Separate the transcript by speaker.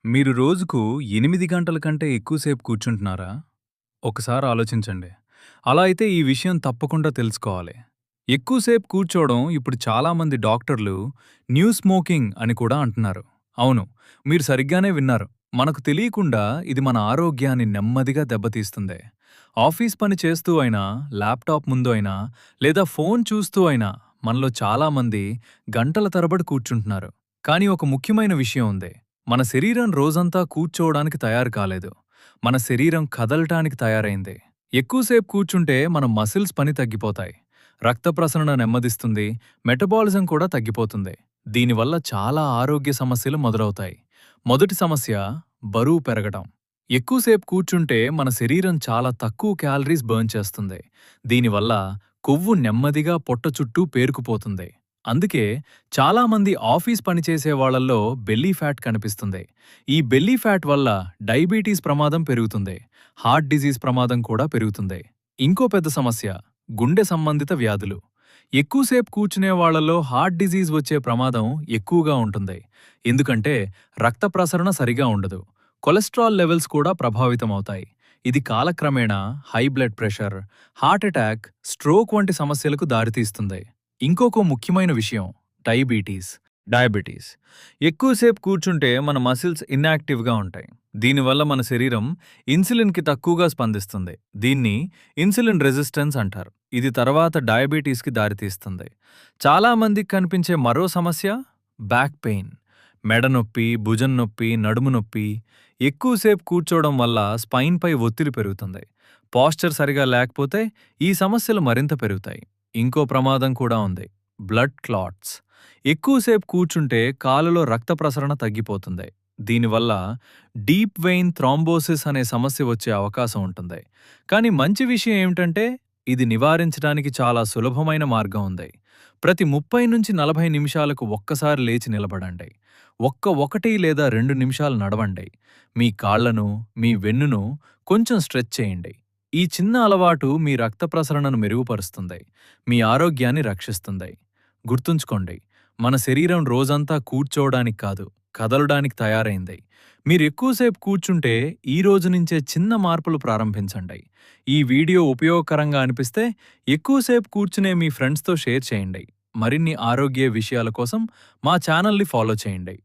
Speaker 1: మీరు రోజుకు 8 గంటల కంటే ఎక్కువసేపు కూర్చుంటున్నారా? ఒకసారి ఆలోచించండి. అలా అయితే ఈ విషయం తప్పకుండా తెలుసుకోవాలి. ఎక్కువసేపు కూర్చోవడం ఇప్పుడు చాలామంది డాక్టర్లు న్యూ స్మోకింగ్ అని కూడా అంటున్నారు. అవును, మీరు సరిగ్గానే విన్నారు. మనకు తెలియకుండా ఇది మన ఆరోగ్యాన్ని నెమ్మదిగా దెబ్బతీస్తుంది. ఆఫీస్ పని చేస్తూ అయినా, ల్యాప్టాప్ ముందు అయినా, లేదా ఫోన్ చూస్తూ అయినా మనలో చాలామంది గంటల తరబడి కూర్చుంటున్నారు. కానీ ఒక ముఖ్యమైన విషయం ఉంది. మన శరీరం రోజంతా కూర్చోవడానికి తయారు కాలేదు. మన శరీరం కదలటానికి తయారైంది. ఎక్కువసేపు కూర్చుంటే మన మసిల్స్ పని తగ్గిపోతాయి. రక్త ప్రసరణ నెమ్మదిస్తుంది, మెటబాలిజం కూడా తగ్గిపోతుంది. దీనివల్ల చాలా ఆరోగ్య సమస్యలు మొదలవుతాయి. మొదటి సమస్య బరువు పెరగటం. ఎక్కువసేపు కూర్చుంటే మన శరీరం చాలా తక్కువ క్యాలరీస్ బర్న్ చేస్తుంది. దీనివల్ల కొవ్వు నెమ్మదిగా పొట్ట చుట్టూ పేరుకుపోతుంది. అందుకే చాలామంది ఆఫీస్ పనిచేసే వాళ్ళల్లో బెల్లీ ఫ్యాట్ కనిపిస్తుంది. ఈ బెల్లీ ఫ్యాట్ వల్ల డయాబెటీస్ ప్రమాదం పెరుగుతుంది. హార్ట్ డిజీజ్ ప్రమాదం కూడా పెరుగుతుంది. ఇంకో పెద్ద సమస్య గుండె సంబంధిత వ్యాధులు. ఎక్కువసేపు కూర్చునే వాళ్లలో హార్ట్ డిజీజ్ వచ్చే ప్రమాదం ఎక్కువగా ఉంటుంది. ఎందుకంటే రక్త ప్రసరణ సరిగా ఉండదు. కొలెస్ట్రాల్ లెవెల్స్ కూడా ప్రభావితమవుతాయి. ఇది కాలక్రమేణా high blood pressure, heart attack, stroke వంటి సమస్యలకు దారితీస్తుంది. ఇంకొక ముఖ్యమైన విషయం డయాబెటీస్. ఎక్కువసేపు కూర్చుంటే మన మసిల్స్ ఇన్యాక్టివ్గా ఉంటాయి. దీనివల్ల మన శరీరం ఇన్సులిన్కి తక్కువగా స్పందిస్తుంది. దీన్ని ఇన్సులిన్ రెసిస్టెన్స్ అంటారు. ఇది తర్వాత డయాబెటీస్కి దారితీస్తుంది. చాలామందికి కనిపించే మరో సమస్య బ్యాక్ పెయిన్. మెడ నొప్పి, భుజం నొప్పి, నడుము నొప్పి. ఎక్కువసేపు కూర్చోవడం వల్ల స్పైన్పై ఒత్తిడి పెరుగుతుంది. పాస్చర్ సరిగా లేకపోతే ఈ సమస్యలు మరింత పెరుగుతాయి. ఇంకో ప్రమాదం కూడా ఉంది, బ్లడ్ క్లాట్స్. ఎక్కువసేపు కూర్చుంటే కాలులో రక్త ప్రసరణ తగ్గిపోతుంది. దీనివల్ల డీప్ వెయిన్ థ్రాంబోసిస్ అనే సమస్య వచ్చే అవకాశం ఉంటుంది. కానీ మంచి విషయం ఏమిటంటే ఇది నివారించడానికి చాలా సులభమైన మార్గం ఉంది. ప్రతి 30 నుంచి 40 నిమిషాలకు ఒక్కసారి లేచి నిలబడండి. 1 లేదా 2 నిమిషాలు నడవండి. మీ కాళ్లను, మీ వెన్నును కొంచెం స్ట్రెచ్ చేయండి. ఈ చిన్న అలవాటు మీ రక్త ప్రసరణను మెరుగుపరుస్తుంది, మీ ఆరోగ్యాన్ని రక్షిస్తుంది. గుర్తుంచుకోండి, మన శరీరం రోజంతా కూర్చోవడానికి కాదు, కదలడానికి తయారైంది. మీరు ఎక్కువసేపు కూర్చుంటే ఈ రోజు నుంచే చిన్న మార్పులు ప్రారంభించండి. ఈ వీడియో ఉపయోగకరంగా అనిపిస్తే ఎక్కువసేపు కూర్చునే మీ ఫ్రెండ్స్తో షేర్ చేయండి. మరిన్ని ఆరోగ్య విషయాల కోసం మా ఛానల్ని ఫాలో చేయండి.